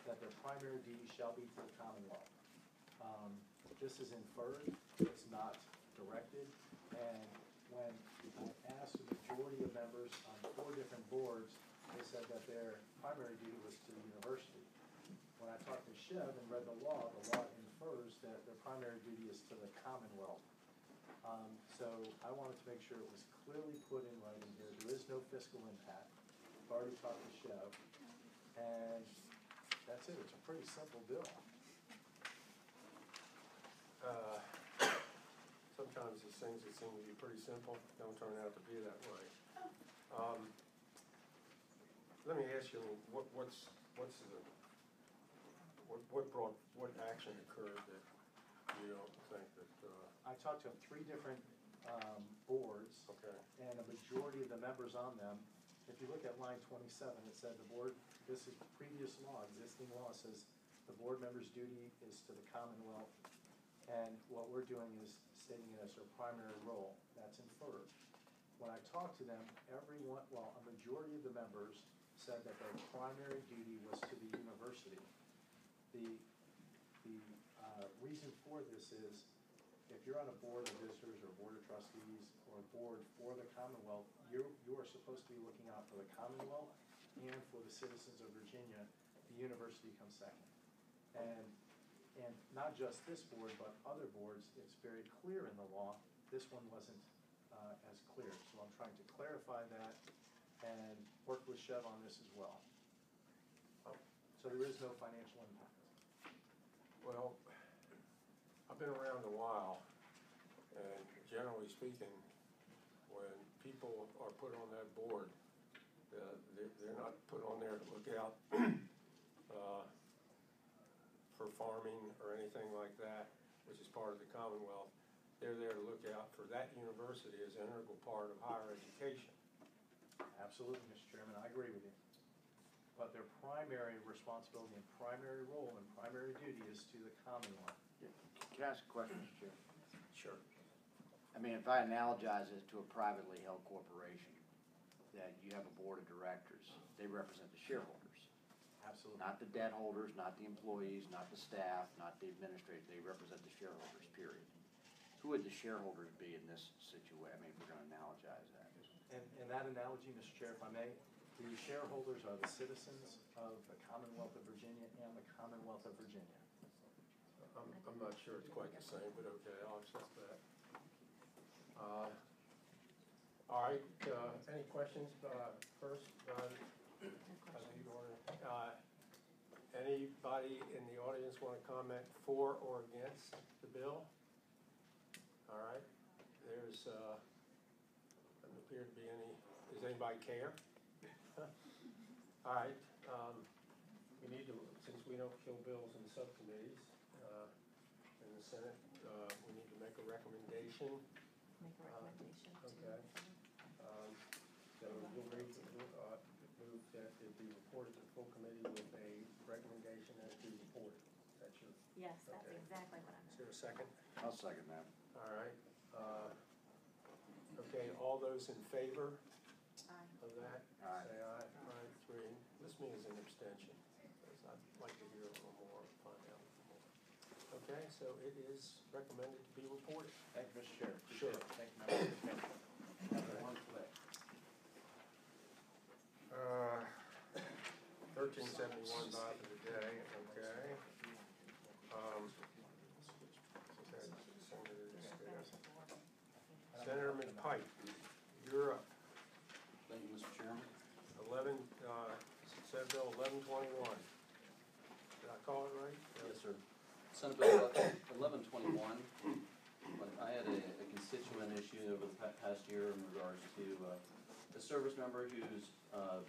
that their primary duty shall be to the Commonwealth. This is inferred, it's not directed, and when I asked the majority of members on 4 different boards, they said that their primary duty was to the university. When I talked to Chev and read the law infers that their primary duty is to the Commonwealth. So I wanted to make sure it was clearly put in writing here. There is no fiscal impact. I've already talked to Chev, and that's it. It's a pretty simple bill. Sometimes these things that seem to be pretty simple don't turn out to be that way. Let me ask you, what action occurred that you don't think that? I talked to 3 different boards, Okay. and a majority of the members on them. If you look at line 27, it said the board. This is previous law, existing law says the board member's duty is to the Commonwealth. And what we're doing is stating it as their primary role. That's inferred. When I talked to them, a majority of the members said that their primary duty was to the university. The reason for this is, if you're on a board of visitors or board of trustees or a board for the Commonwealth, you are supposed to be looking out for the Commonwealth and for the citizens of Virginia. The university comes second. And not just this board, but other boards, it's very clear in the law. This one wasn't as clear. So I'm trying to clarify that and work with Chev on this as well. So there is no financial impact. Well, I've been around a while, and generally speaking, when people are put on that board, they're not put on there to look out for farming or anything like that, which is part of the Commonwealth. They're there to look out for that university as an integral part of higher education. Absolutely, Mr. Chairman, I agree with you. But their primary responsibility and primary role and primary duty is to the Commonwealth. Yeah. Can I ask a question, Mr. Chair? Sure. I mean, if I analogize it to a privately held corporation, that you have a board of directors, they represent the shareholders. Absolutely. Not the debt holders, not the employees, not the staff, not the administrators. They represent the shareholders, period. Who would the shareholders be in this situation? I mean, if we're going to analogize that. And that analogy, Mr. Chair, if I may, the shareholders are the citizens of the Commonwealth of Virginia and the Commonwealth of Virginia. I'm not sure it's quite the same, but okay, I'll accept that. All right, any questions first? Anybody in the audience want to comment for or against the bill? All right, there's, doesn't appear to be any, does anybody care? All right, we need to, since we don't kill bills in subcommittees in the Senate, we need to make a recommendation. Make a recommendation to. Okay. So you'll move that it be reported to the full committee with a recommendation as to report. That's your. Yes, that's okay. exactly what I Is meant. there a second? I'll second that. All right. Okay, all those in favor Aye. of that? Aye. Say aye. All right, 3. This means an abstention. Because I'd like to hear a little more, find out a little more. Okay, so it is recommended to be reported. Thank you, Mr. Chair. Sure. Thank you, members of the committee. Have a wonderful day. 1371 bond of the day, okay. Senator McPike, you're up. Thank you, Mr. Chairman. 11, Senate Bill 1121. Did I call it right? Yes, sir. Senate Bill 1121. When I had a constituent issue over the past year in regards to a service member whose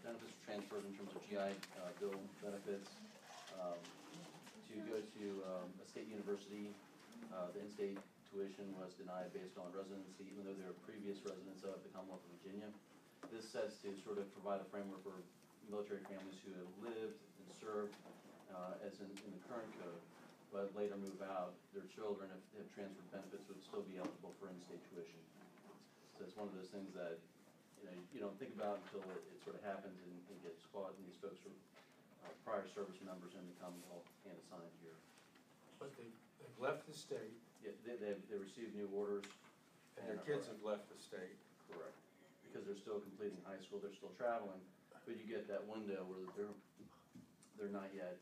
benefits were transferred in terms of GI Bill benefits to go to a state university. The in-state tuition was denied based on residency, even though they were previous residents of the Commonwealth of Virginia. This sets to sort of provide a framework for military families who have lived and served as in the current code, but later move out. Their children, if they have transferred benefits, would still be eligible for in-state tuition. So it's one of those things that you don't think about until it sort of happens and gets caught, and these folks are prior service members in the Commonwealth and assigned here. But they've left the state, Yeah, they received new orders. and their kids have left the state. Correct. Because they're still completing high school, they're still traveling, but you get that window where they're not yet,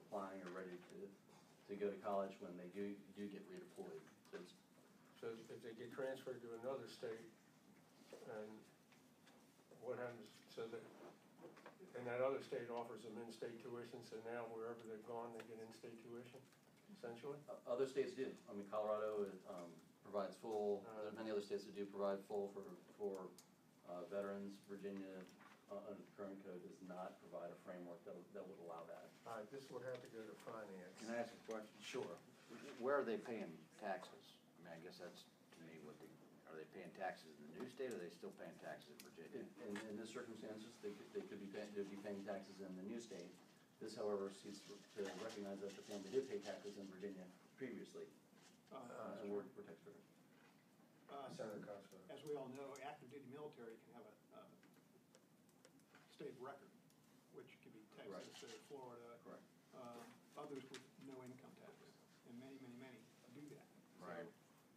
applying or ready to go to college when they do get redeployed. So it's, So if they get transferred to another state, and what happens, so that, and that other state offers them in-state tuition, so now wherever they've gone, they get in-state tuition, essentially? other states do. I mean, Colorado, provides full, there's many other states that do provide full for veterans. Virginia, under the current code, does not provide a framework that would allow that. All right, this would have to go to finance. Can I ask a question? Sure. Where are they paying taxes? I mean, I guess that's, to me, are they paying taxes in the new state, or are they still paying taxes in Virginia? In this circumstances, they'd be paying taxes in the new state. This, however, seeks to recognize that the family did pay taxes in Virginia previously, and we're taxpayers. Senator Costello. As we all know, active duty military can have a state of record, which could be Right. Texas or Florida. Correct. Others with no income tax, and many do that. Right.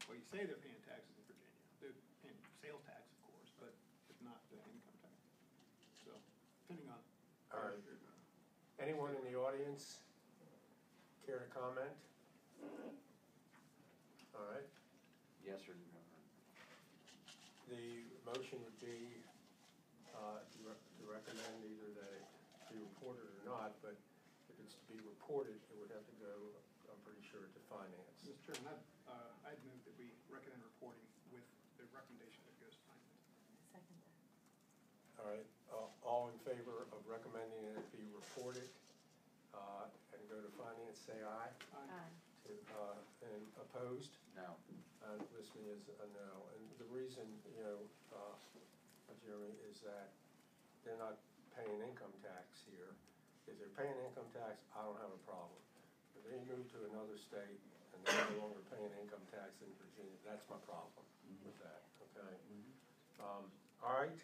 So, well, you say they're paying taxes in Virginia, they're paying sales tax, of course, but not the income tax. So, depending on. All right. Anyone in the audience care to comment? All right. Yes or no? The motion would be to recommend either that it be reported or not, but if it's to be reported, it would have to go, I'm pretty sure, to finance. Mr. Chairman, I'd move that we recommend reporting with the recommendation that goes to finance. Second that. All right, all in favor of recommending that it be reported and go to finance, say aye. Aye. And opposed? No. List me as a no. And the reason, Jeremy, is that they're not paying income tax here. If they're paying income tax, I don't have a problem. If they move to another state and they're no longer paying income tax in Virginia, that's my problem with that, okay? All right,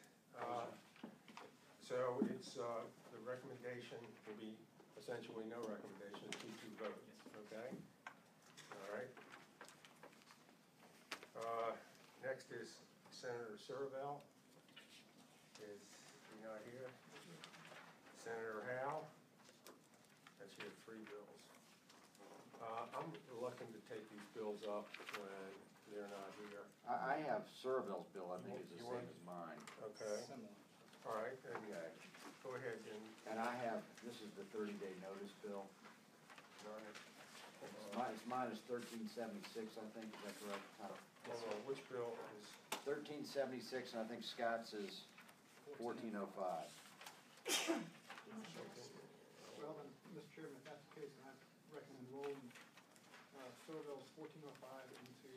so it's, the recommendation will be essentially no recommendation, 2-2 vote, okay? All right. Next is Senator Survell. Is he not here? Senator Howe. That's you have 3 bills. I'm reluctant to take these bills up when they're not here. I have Surville's bill, I think is the You same want- as mine. Okay. All right, then Okay. go ahead, Jim. And I have, this is the 30-day notice bill. All right. Mine is 1376, I think, is that correct, Tom? Hold on, which bill is, 1376, and I think Scott's is 1405. Well, then, Mr. Chairman, if that's the case, then I recommend rolling Surville's 1405 into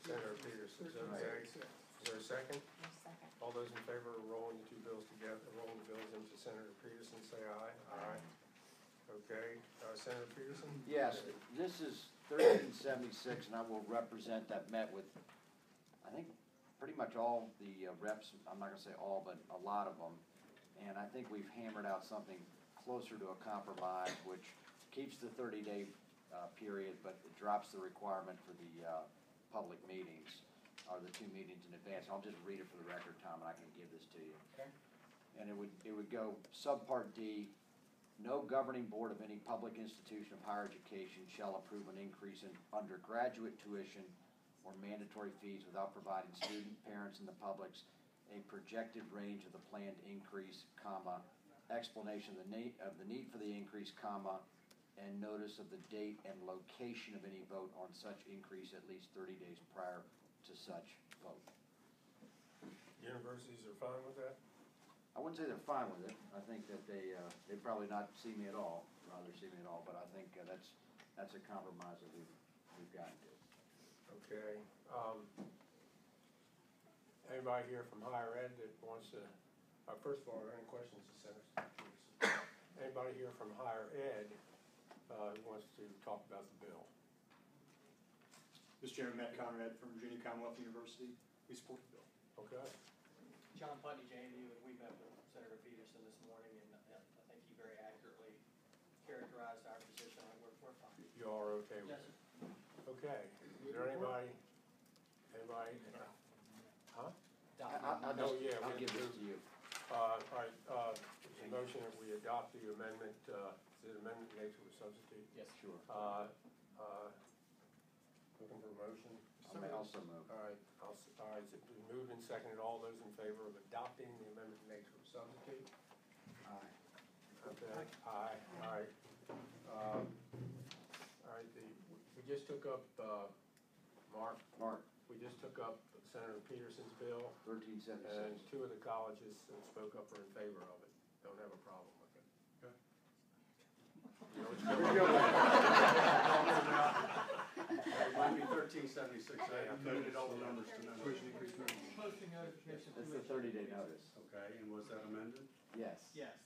Senator Peterson, is that okay? 1376. Is there a second? No, second. All those in favor of rolling the 2 bills together, rolling the bills into Senator Peterson, say aye. Aye. Okay, Senator Peterson? Yes, this is 1376, and I will represent that met with, I think, pretty much all the reps, I'm not gonna say all, but a lot of them. And I think we've hammered out something closer to a compromise, which keeps the 30-day period, but it drops the requirement for the public meetings, or the 2 meetings in advance. I'll just read it for the record, Tom, and I can give this to you. Okay. And it would go, subpart D, no governing board of any public institution of higher education shall approve an increase in undergraduate tuition or mandatory fees without providing student, parents, and the public's a projected range of the planned increase, comma, explanation of the need for the increase, comma, and notice of the date and location of any vote on such increase at least 30 days prior to such vote. Universities are fine with that? I wouldn't say they're fine with it. I think that they'd probably not see me at all, rather see me at all, but I think that's a compromise that we've gotten to. Okay. Anybody here from higher ed that wants to, first of all, are there any questions to Senator Peterson? Anybody here from higher ed who wants to talk about the bill? Mr. Chairman, Matt Conrad from Virginia Commonwealth University. We support the bill. Okay. John Putney, JMU, and we met with Senator Peterson this morning, and I think characterized our position, we're fine. You are okay with Yes, it? Okay, is there anybody, huh? I'll Oh, yeah, I'll we give this do. to you. All right, there's a motion that we adopt the amendment, is it amendment nature of substitute? Yes, sure. Looking for a motion? I may also move. All right, all right, it's been moved and seconded, all those in favor of adopting the amendment nature of substitute? Aye. Okay, aye, all right. All right, we just took up, Mark, Mark, we just took up Senator Peterson's bill, 1376. and two of the colleges spoke up or in favor of it, don't have a problem with it. Okay. You know which bill? It might be 1376, I noted all the numbers to know. Tuition increase numbers. Posting notification. That's the 30-day notice. Okay, and was that amended? Yes. Yes,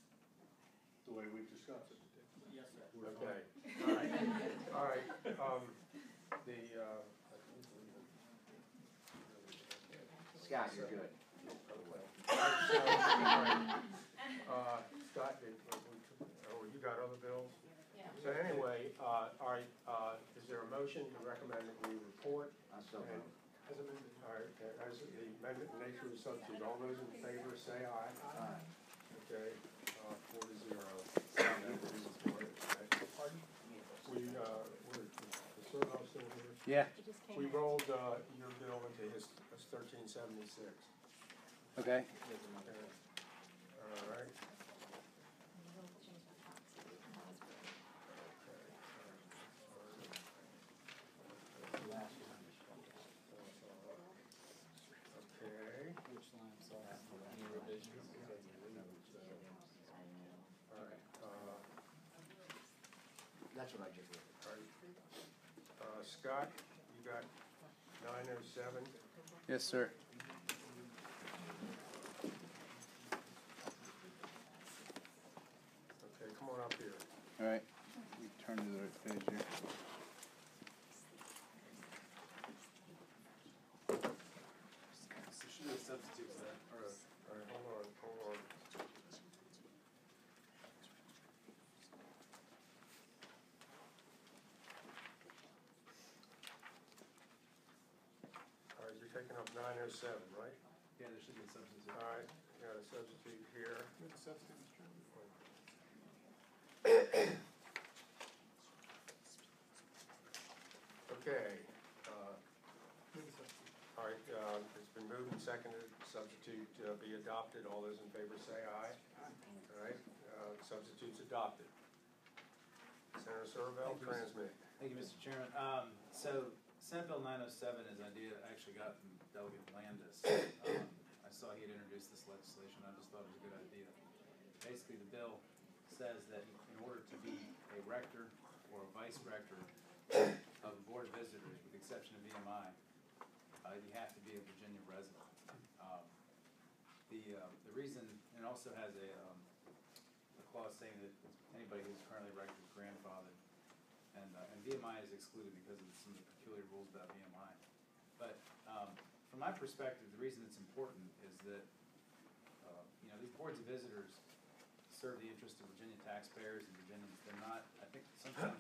The way we've discussed it? yes, sir. We're Okay, fine. all right, Scott, you're good. Scott, you got other bills? Yeah. So anyway, all right, is there a motion to recommend that we report? I so move. As amended. All right, as the amendment in nature of substitute, all those in favor say aye. Aye. Okay, 4-0. We, the Surhouse still here? Yeah. It just came We in. rolled, your bill into his 1376. Okay. All right. We'll change the box. That was good. Okay. Which line, sorry, any revisions? I know. All right, That's what I just read. all right. Scott, you got 907. Yes, sir. Okay, come on up here. All right. We turn to the right page here. There should be a substitute for that. All right, hold on. All right, you're taking up 907, right? Yeah, there should be a substitute. All right, you got a substitute here. With the substitute, Mr. Chairman. Okay, With the substitute. all right, it's been moved and seconded, substitute be adopted. All those in favor say aye. All right, substitute's adopted. Senator Serville, transmit. Thank you, Mr. Chairman. So Senate Bill 907 is an idea I actually got from Delegate Landis. I saw he had introduced this legislation. I just thought it was a good idea. Basically, the bill says that in order to be a rector or a vice rector of a board of visitors, with the exception of VMI, you have to be a Virginia resident. The reason, and it also has a clause saying that anybody who's currently rector is grandfathered. And VMI is excluded because of some of the peculiar rules about VMI. But from my perspective, the reason it's important is that, these boards of visitors serve the interest of Virginia taxpayers and Virginians. They're not, I think sometimes,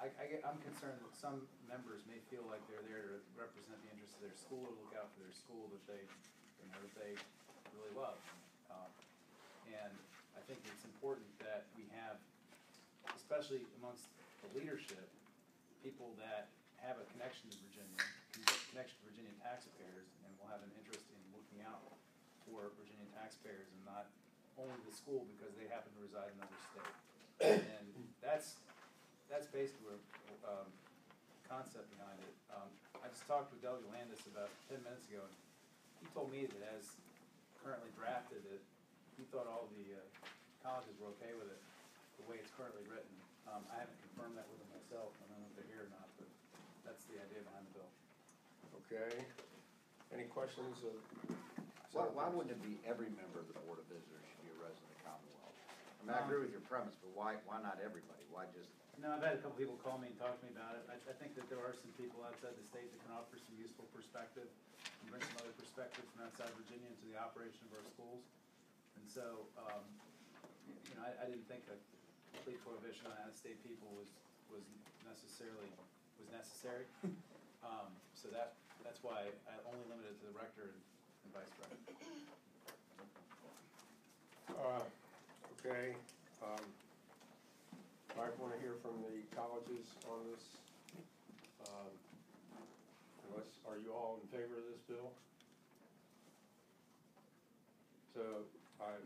I'm concerned that some members may feel like they're there to represent the interests of their school, to look out for their school that they really love. And I think it's important that we have, especially amongst the leadership, people that have a connection to Virginia, connection to Virginia taxpayers, and will have an interest in looking out for Virginia taxpayers and not only the school because they happen to reside in another state. And that's basically the concept behind it. I just talked with Delegate Landis about 10 minutes ago, and he told me that as currently drafted, that he thought all the colleges were okay with it, the way it's currently written. I haven't confirmed that with them myself, I don't know if they're here or not, but that's the idea behind the bill. Okay. Any questions of? Why wouldn't it be every member of the Board of Visitors should be a resident of the Commonwealth? I mean, I agree with your premise, but why not everybody? Why just? No, I've had a couple people call me and talk to me about it. I think that there are some people outside the state that can offer some useful perspective and bring some other perspective from outside Virginia into the operation of our schools. And so, I didn't think that complete prohibition on out-of-state people was necessary. So that's why I only limited it to the rector and vice rector. Okay, Mike, wanna hear from the colleges on this? Are you all in favor of this bill? So I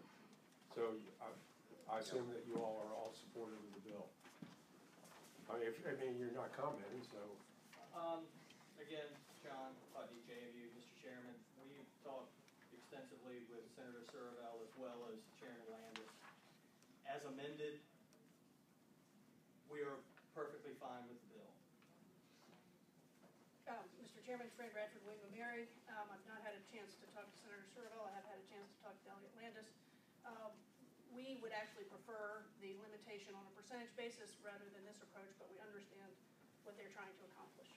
assume that you all are all supportive of the bill. I mean, you're not commenting, so. Again, John, Putney, JMU, Mr. Chairman, we've talked extensively with Senator Survell as well as Chairman Landis. As amended, we are perfectly fine with the bill. Mr. Chairman, Fred Radford, William & Mary. I've not had a chance to talk to Senator Survell. I have had a chance to talk to Delegate Landis. We would actually prefer the limitation on a percentage basis rather than this approach, but we understand what they're trying to accomplish.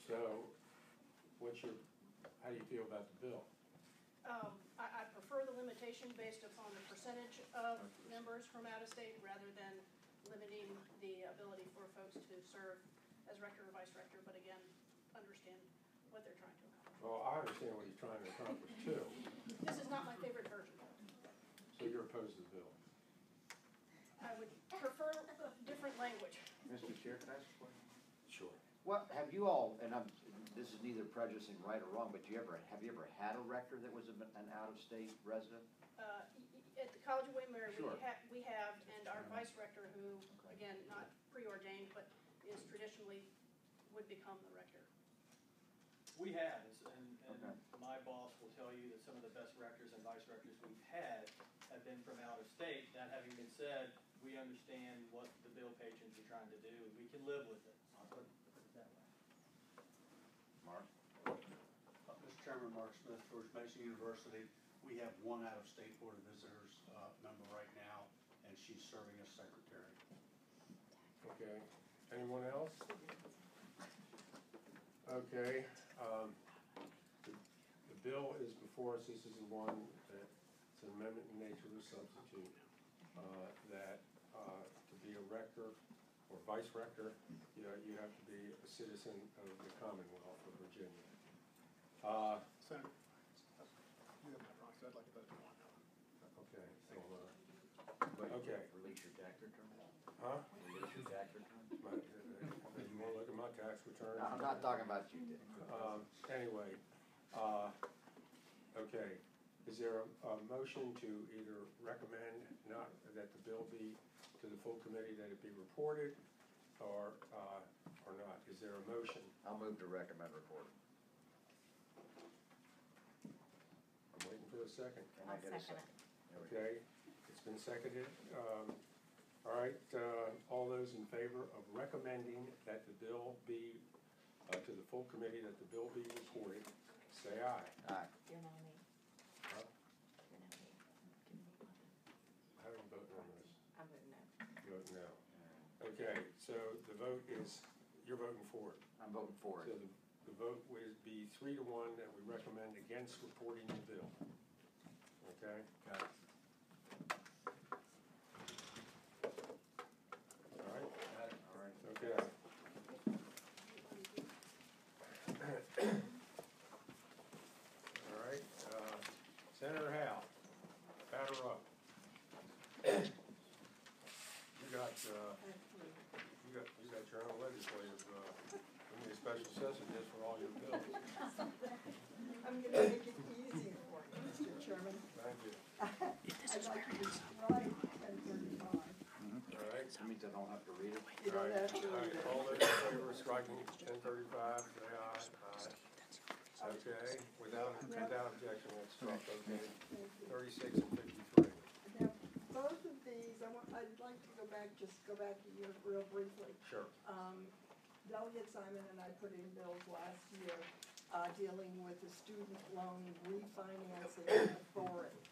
So, how do you feel about the bill? I prefer the limitation based upon the percentage of members from out of state rather than limiting the ability for folks to serve as rector or vice rector, but again, understand what they're trying to accomplish. Well, I understand what he's trying to accomplish too. This is not my favorite version. So you're opposed to the bill? I would prefer a different language. Mr. Chair, can I ask a question? Sure. Well, have you all, and this is neither prejudicing right or wrong, but have you ever had a rector that was an out-of-state resident? At the College of William & Mary, Sure. we have, and our vice rector, who, again, not preordained, but is traditionally would become the rector. We have, and Okay. my boss will tell you that some of the best rectors and vice rectors we've had have been from out of state. That having been said, we understand what the bill patrons are trying to do, and we can live with it. I'll put it that way. Mark? Mr. Chairman, Mark Smith, George Mason University. We have one out-of-state Board of Visitors member right now, and she's serving as secretary. Okay. Anyone else? Okay. The bill is before us. This is the one that's an amendment in nature of a substitute. That to be a rector or vice rector, you have to be a citizen of the Commonwealth of Virginia. Senator, you have that wrong, so I'd like to vote no on that one. Okay. So, Okay. Release your tax return? huh? Release your tax return? You want to look at my tax return? No, I'm not talking about you, Dick. Anyway, okay, is there a motion to either recommend not, that the bill be to the full committee, that it be reported, or not? Is there a motion? I'll move to recommend report. I'm waiting for a second. Can I get a second? There we go. Okay, it's been seconded. All right, all those in favor of recommending that the bill be, to the full committee, that the bill be reported, say aye. Aye. You're not me. Huh? You're not me. Give me one. How do you vote on this? I'm voting no. Vote no. Okay, so the vote is, you're voting for it. I'm voting for So it. the vote would be 3-1 that we recommend against reporting the bill. Okay? Got it. All right? Got it, all right. Okay. All right, Senator Howe, batter up. You got your own legislative, we need a special session just for all your bills. I'm gonna make it easy for you, Mr. Chairman. Thank you. I'd like to describe 1035. All right. That means I don't have to read it? You don't have to All read right, it. all those in favor of striking 1035, say aye. Aye. Okay, without objection, it's struck, okay. 36 and 53. Now, both of these, I'd like to go back a year real briefly. Sure. Delegate Simon and I put in bills last year dealing with the student loan refinancing authority.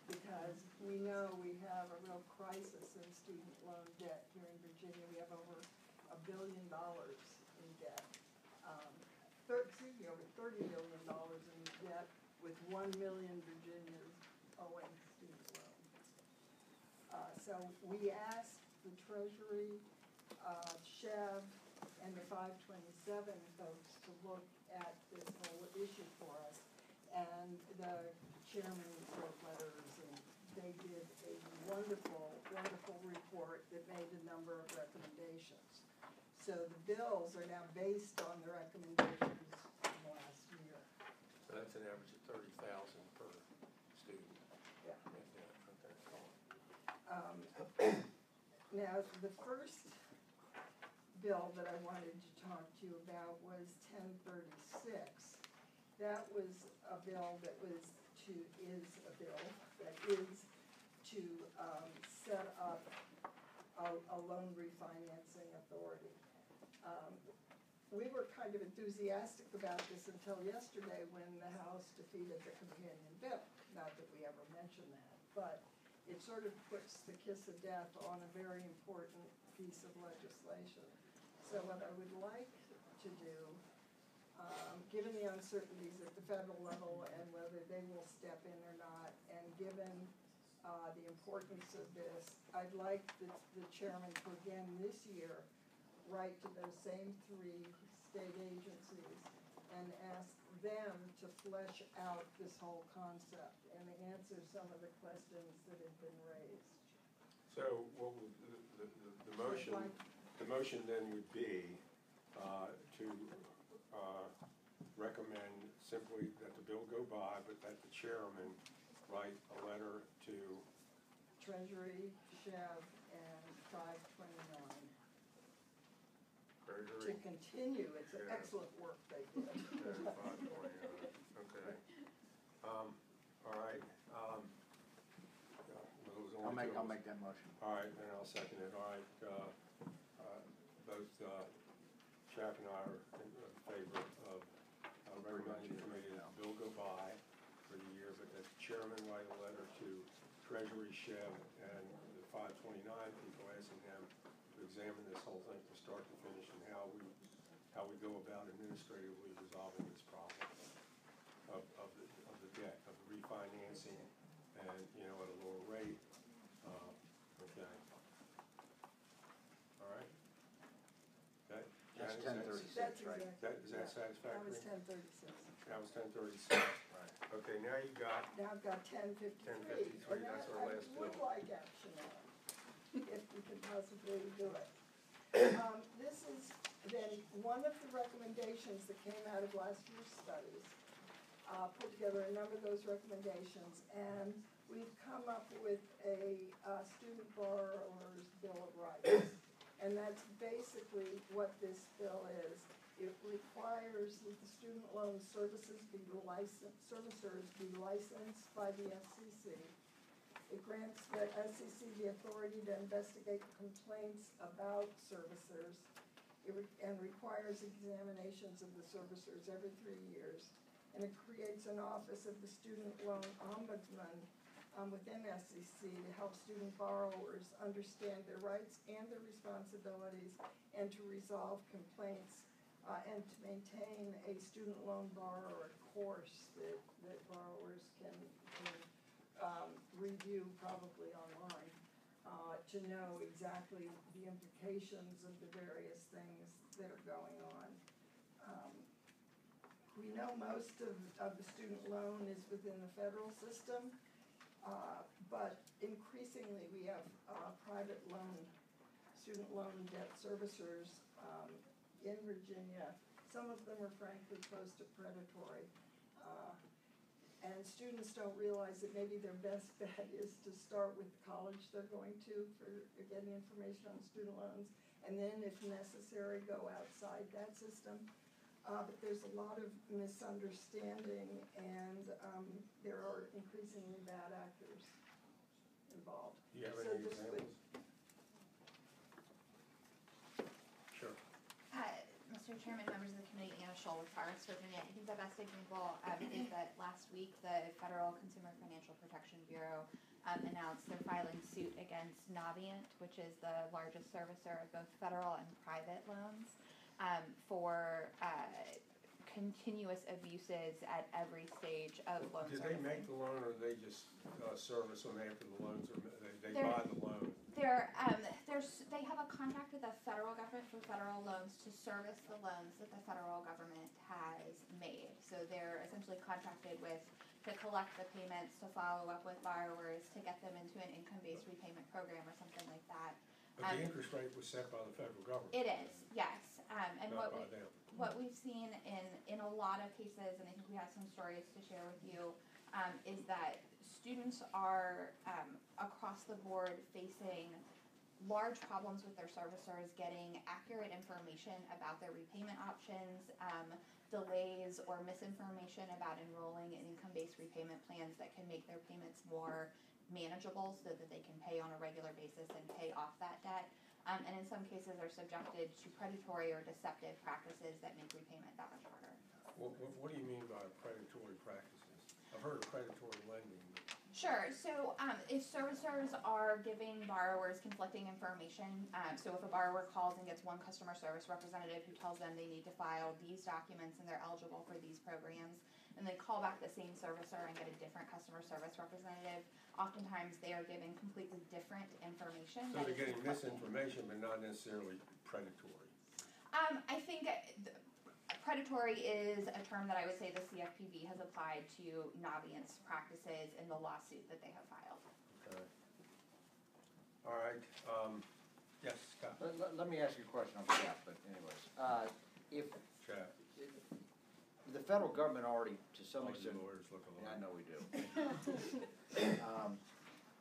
Because we know we have a real crisis in student loan debt here in Virginia. We have over $1 billion in debt. Over $30 billion in debt with 1 million Virginians owing student loans. so we asked the Treasury, Chev, and the 527 folks to look at this whole issue for us. And the chairman wrote letters, and they did a wonderful, wonderful report that made a number of recommendations. So the bills are now based on the recommendations from last year. So that's an average of 30,000 per student. Yeah. Okay, cool. Now, the first bill that I wanted to talk to you about was 1036. That was a bill that is to set up a loan refinancing authority. We were kind of enthusiastic about this until yesterday when the House defeated the companion bill. Not that we ever mentioned that, but it sort of puts the kiss of death on a very important piece of legislation. So what I would like to do, given the uncertainties at the federal level and whether they will step in or not, and given the importance of this, I'd like the chairman to again this year write to those same 3 state agencies and ask them to flesh out this whole concept and answer some of the questions that have been raised. So what would the motion then would be to recommend simply that the bill go by, but that the chairman write a letter to Treasury, Chev, and 529. Treasury. To continue, it's Yeah. excellent work they did. Okay. All right. I'll make that motion. All right, then I'll second it. All right, both Jack and I are in favor of recommending the committee that the bill go by for the year, but that the chairman write a letter to Treasury, Chev, and the 529 people, asking them to examine this whole thing from start to finish and how we go about administratively resolving this problem of the debt, of the refinancing, and, at a lower rate. Okay. All right. That's Janet, 1036, That's right? exactly. Is that That satisfactory? was 1036. That was 1036. Right. Okay, now you got, Now I've got 1053. 1053, that's our last And I would bill. like action on it, if we can possibly do it. This is then one of the recommendations that came out of last year's studies. Put together a number of those recommendations, and we've come up with a student borrower's bill of rights. And that's basically what this bill is. It requires that the student loan servicers be licensed by the FCC. It grants the SEC the authority to investigate complaints about servicers. And requires examinations of the servicers every 3 years. And it creates an office of the student loan ombudsman within SEC to help student borrowers understand their rights and their responsibilities, and to resolve complaints, and to maintain a student loan borrower course that borrowers can review probably online, to know exactly the implications of the various things that are going on. We know most of the student loan is within the federal system, but increasingly we have private student loan debt servicers in Virginia. Some of them are frankly close to predatory. And students don't realize that maybe their best bet is to start with the college they're going to for getting information on student loans, and then if necessary, go outside that system. But there's a lot of misunderstanding, and there are increasingly bad actors involved. do you have So any this would- examples? Sure. Mr. Chairman, members of the committee, Anna Scholl with Fire Virginia. I think the best example is that last week the Federal Consumer Financial Protection Bureau announced they're filing suit against Navient, which is the largest servicer of both federal and private loans, for continuous abuses at every stage of loan Did servicing. they make the loan, or they just service them after the loans are, they they They're- buy the loan? They have a contract with the federal government for federal loans to service the loans that the federal government has made. So they're essentially contracted to collect the payments, to follow up with borrowers, to get them into an income-based repayment program or something like that. But the interest rate was set by the federal government. It is, yes. And Not by them. what we've seen in a lot of cases, and I think we have some stories to share with you, is that students are across the board facing large problems with their servicers getting accurate information about their repayment options, delays or misinformation about enrolling in income-based repayment plans that can make their payments more manageable so that they can pay on a regular basis and pay off that debt. And in some cases are subjected to predatory or deceptive practices that make repayment that much harder. What do you mean by predatory practices? I've heard of predatory lending. Sure. So if servicers are giving borrowers conflicting information, so if a borrower calls and gets one customer service representative who tells them they need to file these documents and they're eligible for these programs, and they call back the same servicer and get a different customer service representative, oftentimes they are giving completely different information. So that they're is getting conflicting. misinformation, but not necessarily predatory. I think predatory is a term that I would say the CFPB has applied to Navient's practices in the lawsuit that they have filed. Okay. All right, yes, Scott. Let me ask you a question on behalf, but anyways, if Chad. the federal government already, to some All you extent. lawyers look alike. Yeah, I know we do.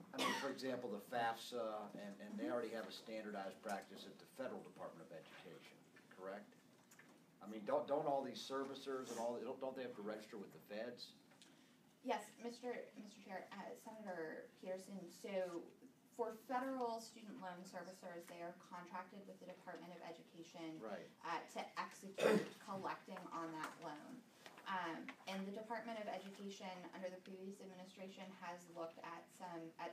I mean, for example, the FAFSA, and they already have a standardized practice at the Federal Department of Education, correct? I mean, don't all these servicers and don't they have to register with the feds? Yes, Mr. Chair, Senator Peterson, so for federal student loan servicers, they are contracted with the Department of Education Right. to execute collecting on that loan. And the Department of Education, under the previous administration, has looked at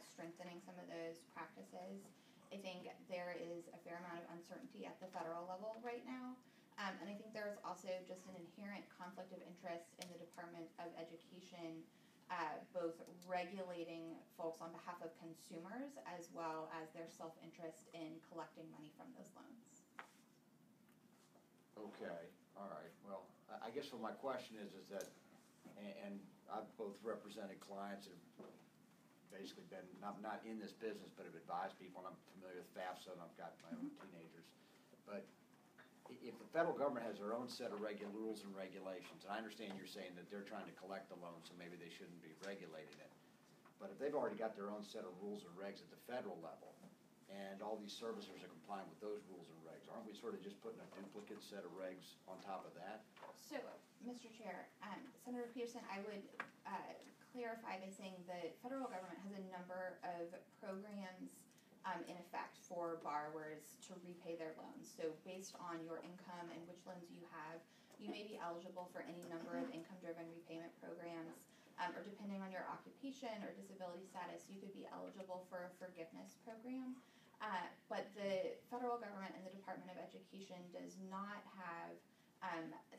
strengthening some of those practices. I think there is a fair amount of uncertainty at the federal level right now. And I think there's also just an inherent conflict of interest in the Department of Education, both regulating folks on behalf of consumers as well as their self-interest in collecting money from those loans. Okay, all right, well, I guess what my question is that, and I've both represented clients that have basically been, not in this business, but have advised people, and I'm familiar with FAFSA, and I've got my own teenagers. But if the federal government has their own set of rules and regulations, and I understand you're saying that they're trying to collect the loan, so maybe they shouldn't be regulating it. But if they've already got their own set of rules and regs at the federal level, and all these servicers are complying with those rules and regs, aren't we sort of just putting a duplicate set of regs on top of that? So, Mr. Chair, Senator Peterson, I would clarify by saying the federal government has a number of programs in effect for borrowers to repay their loans. So based on your income and which loans you have, you may be eligible for any number of income-driven repayment programs, or depending on your occupation or disability status, you could be eligible for a forgiveness program. But the federal government and the Department of Education does not have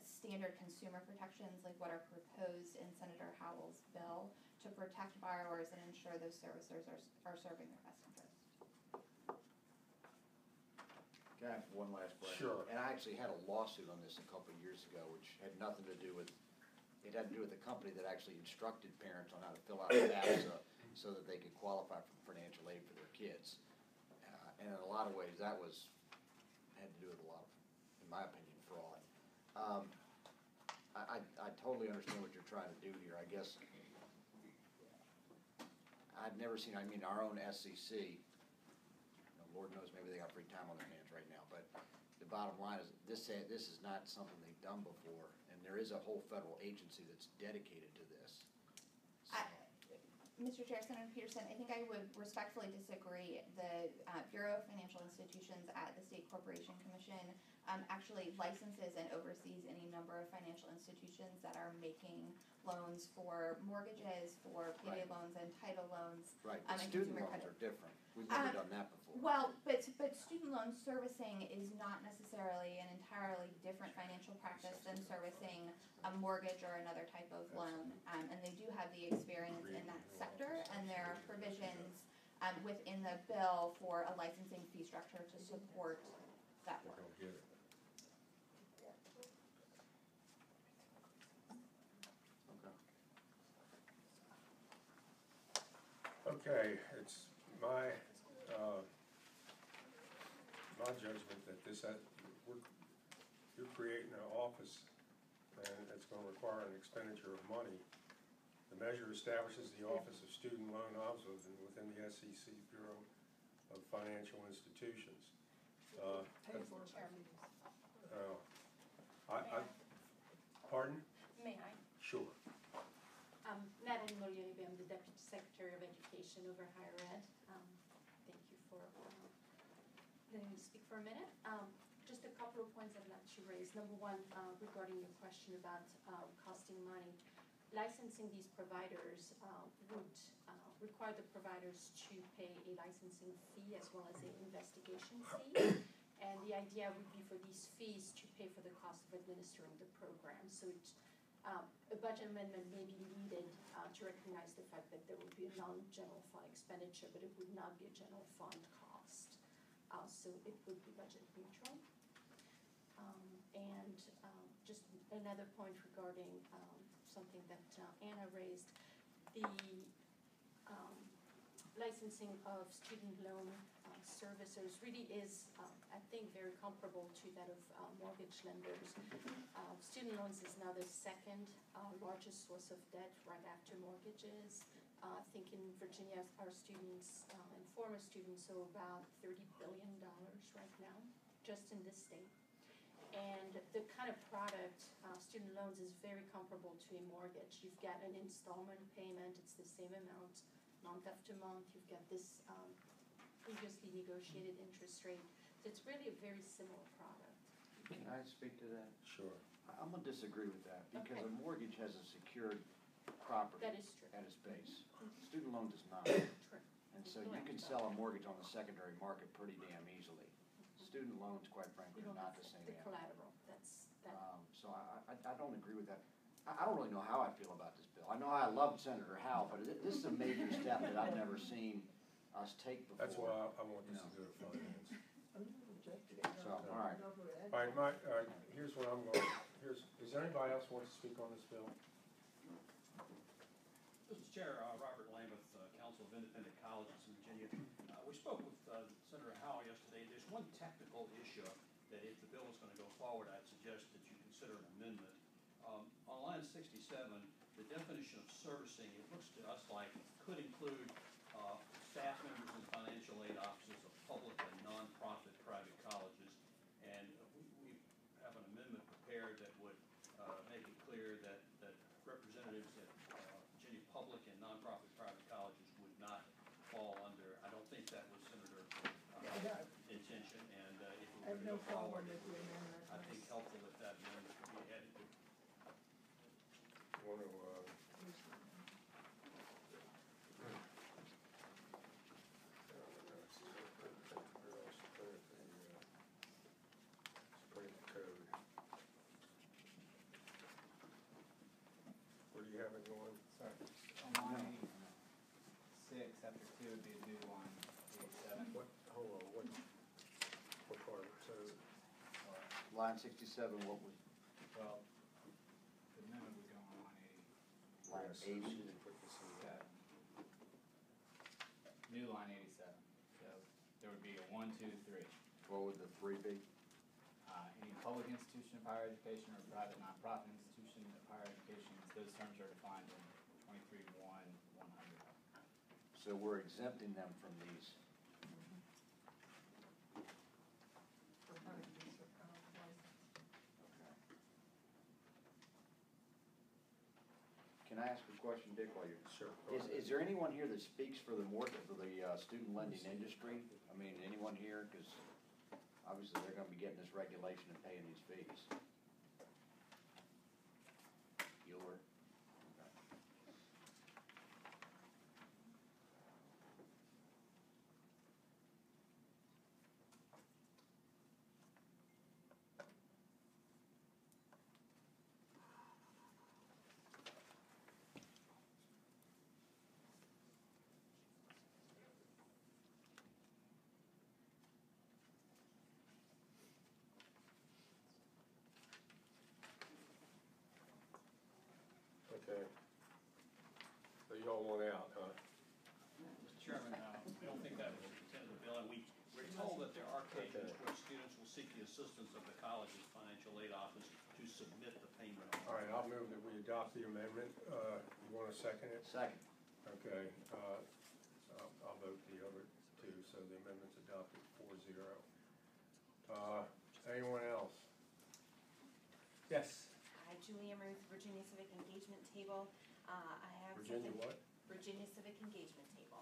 standard consumer protections like what are proposed in Senator Howell's bill to protect borrowers and ensure those servicers are serving their best interest. Can I have one last question? Sure. And I actually had a lawsuit on this a couple of years ago, which had nothing to do with, it had to do with the company that actually instructed parents on how to fill out a FAFSA so that they could qualify for financial aid for their kids. And in a lot of ways, that had to do with a lot of, in my opinion, fraud. I totally understand what you're trying to do here. I guess I've never seen, our own SEC, Lord knows maybe they got free time on their hands right now, but the bottom line is this is not something they've done before, and there is a whole federal agency that's dedicated to this. So, Mr. Chair, Senator Peterson, I think I would respectfully disagree. The Bureau of Financial Institutions at the State Corporation Commission actually licenses and oversees any number of financial institutions that are making loans for mortgages, for payday Right. loans and title loans. Right, and but student consumer loans credit. are different. We've never done that before. Well, but student loan servicing is not necessarily an entirely different financial practice than servicing a mortgage or another type of loan. And they do have the experience in that sector, and there are provisions within the bill for a licensing fee structure to support that We're work. gonna get it. Okay, it's my, my judgment that you're creating an office and it's gonna require an expenditure of money. The measure establishes the Office of Student Loan Ombudsman within the SEC Bureau of Financial Institutions. Pay for it. Pardon? May I? Sure. Natalie Moriarty, I'm the Deputy Secretary of Education over Higher Ed. Thank you for letting me speak for a minute. Just a couple of points I'd like to raise. Number one, regarding your question about costing money. Licensing these providers would require the providers to pay a licensing fee as well as an investigation fee. And the idea would be for these fees to pay for the cost of administering the program. So a budget amendment may be needed to recognize the fact that there would be a non-general fund expenditure, but it would not be a general fund cost. So it would be budget neutral. Just another point regarding something that Anna raised, the licensing of student loan servicers really is, I think, very comparable to that of mortgage lenders. Student loans is now the second largest source of debt right after mortgages. I think in Virginia, our students and former students owe about $30 billion right now, just in this state. And the kind of product, student loans, is very comparable to a mortgage. You've got an installment payment, it's the same amount, month after month. You've got this previously negotiated interest rate. So it's really a very similar product. Can I speak to that? Sure. I'm gonna disagree with that, because Okay. a mortgage has a secured property That is true. at its base. Student loan does not. True. And so you can sell a mortgage on the secondary market pretty damn easily. Student loans, quite frankly, You are don't not have the same the animal. collateral, that's, that, So I don't agree with that. I don't really know how I feel about this bill. I know I loved Senator Howe, but this is a major step that I've never seen us take before. That's why I want this to go to finance. So, all right. All right, here's what I'm going, is there anybody else who wants to speak on this bill? Mr. Chair, Robert Lambeth, Council of Independent Colleges in Virginia. We spoke with Senator Howe yesterday. There's one technical issue that if the bill is going to go forward, I'd suggest that you consider an amendment. On line 67, the definition of servicing, it looks to us like it could include staff members and financial aid officers of public and nonprofit private colleges. And we have an amendment prepared that would make it clear that representatives at Virginia public and nonprofit private colleges would not fall under. I don't think that was Senator intention, and if we I were have to no go forward, problem with the amendment. I think helpful if that amendment could be added. Want to, Where do you have it going? Sorry, on line 86, after 2 would be a new line, 87. Hold on, what part? So, Line 67, what was, Well, the amendment would go on line 80. line 80? put this in. 87. New line 87. So there would be a 1, 2, 3. What would the 3 be? Any public institution of higher education or private nonprofit institution of higher education, those terms are defined in 23-1-100. So we're exempting them from these. Can I ask a question, Dick, while you're... Sure. Is there anyone here that speaks for the student lending industry? I mean, anyone here? Because obviously they're gonna be getting this regulation and paying these fees. Bueller? Okay. Okay. So you all want out, huh? Mr. Chairman, I don't think that was the intent of the bill, and we're told that there are occasions where students will seek the assistance of the college's financial aid office to submit the payment. All right, I'll move that we adopt the amendment. You want to second it? Second. Okay, I'll vote the other two, so the amendment's adopted 4-0. Anyone else? Yes, Hi, Julia Ruth, Virginia Civic Engagement Table. I have Virginia something- what? Virginia Civic Engagement Table.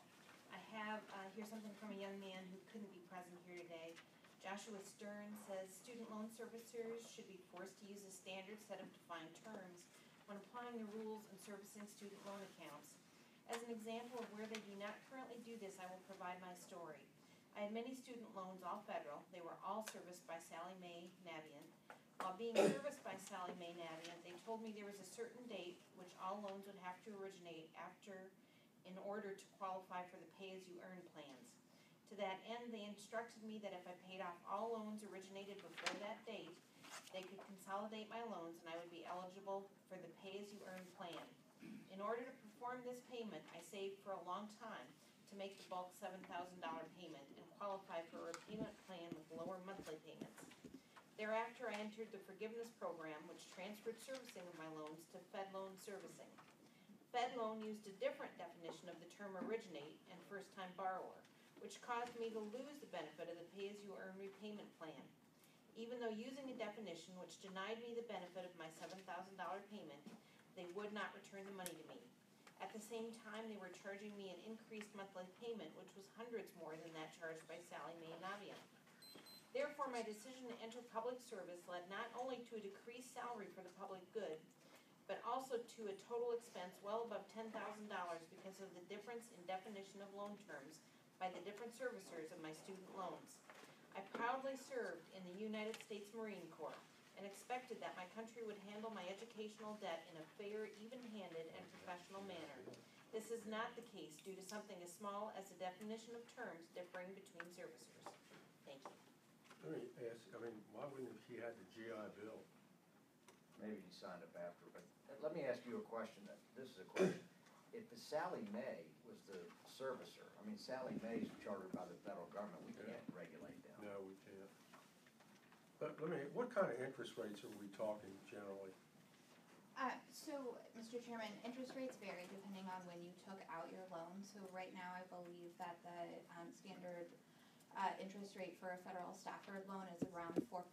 I have, here's something from a young man who couldn't be present here today. Joshua Stern says student loan servicers should be forced to use a standard set of defined terms when applying the rules and servicing student loan accounts. As an example of where they do not currently do this, I will provide my story. I had many student loans, all federal. They were all serviced by Sallie Mae Navient. While being serviced by Sallie Mae Navient, they told me there was a certain date which all loans would have to originate after in order to qualify for the pay-as-you-earn plans. To that end, they instructed me that if I paid off all loans originated before that date, they could consolidate my loans and I would be eligible for the pay-as-you-earn plan. In order to perform this payment, I saved for a long time to make the bulk $7,000 payment and qualify for a repayment plan with lower monthly payments. Thereafter, I entered the forgiveness program, which transferred servicing of my loans to Fed Loan Servicing. Fed Loan used a different definition of the term originate and first-time borrower, which caused me to lose the benefit of the pay-as-you-earn repayment plan. Even though using a definition which denied me the benefit of my $7,000 payment, they would not return the money to me. At the same time, they were charging me an increased monthly payment, which was hundreds more than that charged by Sallie Mae Navient. Therefore, my decision to enter public service led not only to a decreased salary for the public good, but also to a total expense well above $10,000 because of the difference in definition of loan terms by the different servicers of my student loans. I proudly served in the United States Marine Corps and expected that my country would handle my educational debt in a fair, even-handed, and professional manner. This is not the case due to something as small as the definition of terms differing between servicers. Thank you. Let me ask, why wouldn't he had the GI Bill? Maybe he signed up after, but let me ask you a question. This is a question. If the Sallie Mae was the servicer, Sallie Mae's chartered by the federal government, we can't regulate them. No, we can't. But what kind of interest rates are we talking generally? So, Mr. Chairman, interest rates vary depending on when you took out your loan. So right now, I believe that the standard interest rate for a federal Stafford loan is around 4%.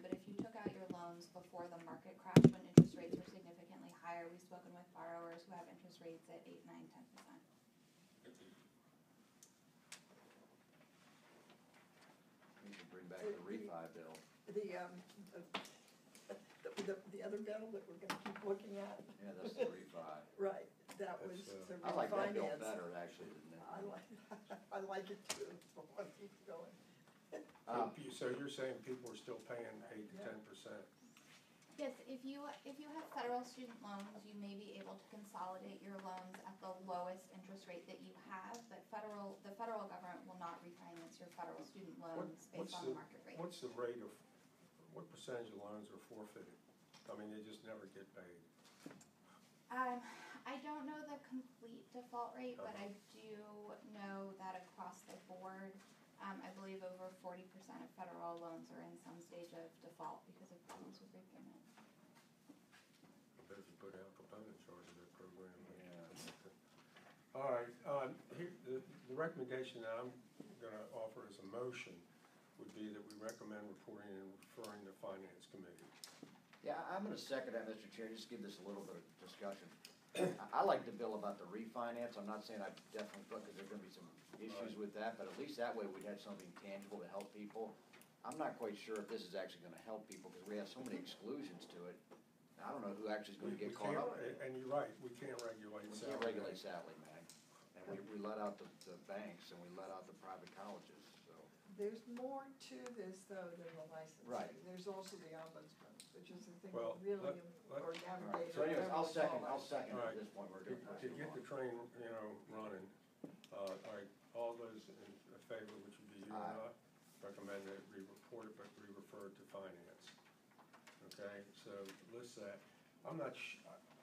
But if you took out your loans before the market crash, when interest rates were significantly higher, we've spoken with borrowers who have interest rates at 8, 9, 10%. We should bring back the refi bill. The other bill that we're gonna keep looking at. Yeah, that's the refi. Right, that was to I like that bill refinance. better, actually, than that. I like it too, but one keeps going. So you're saying people are still paying 8 to 10%? Yes, if you have federal student loans, you may be able to consolidate your loans at the lowest interest rate that you have, but the federal government will not refinance your federal student loans based on the market rate. What's the rate of, what percentage of loans are forfeited? They just never get paid. I don't know the complete default rate, but I do know that across the board, I believe over 40% of federal loans are in some stage of default because of problems with repayment. I bet if you put Al Capone in charge of that program. Yeah. All right, the recommendation that I'm gonna offer as a motion would be that we recommend reporting and referring to Finance Committee. Yeah, I'm gonna second that, Mr. Chair, just give this a little bit of discussion. I like the bill about the refinance. I'm not saying I definitely put, because there's gonna be some issues with that, but at least that way we'd have something tangible to help people. I'm not quite sure if this is actually gonna help people, because we have so many exclusions to it. I don't know who actually is gonna get caught up. And you're right, we can't regulate We Sallie can't Mae. regulate Sallie Mae. And we let out the banks and we let out the private colleges, so. There's more to this though than the licensing. Right. There's also the ombudsman, which is the thing Well, really, let- or All right, navigator. so anyways, I'll second All at right. this point, we're To doing. get the train, running, all right, all those in favor, which would be you and I, recommend that we report it, but we refer it to Finance. Okay, so list that. I'm not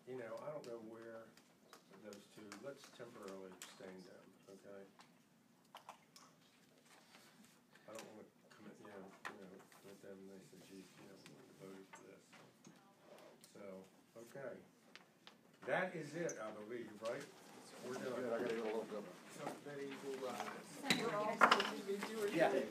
you know, I don't know where those two, let's temporarily abstain them, okay? I don't wanna commit, commit them, and they say, geez, we voted for this. So, okay. That is it, I believe, right? We're done. Good, I gotta go a little bit. Somebody will rise. We're all supposed to be doing Yeah. it.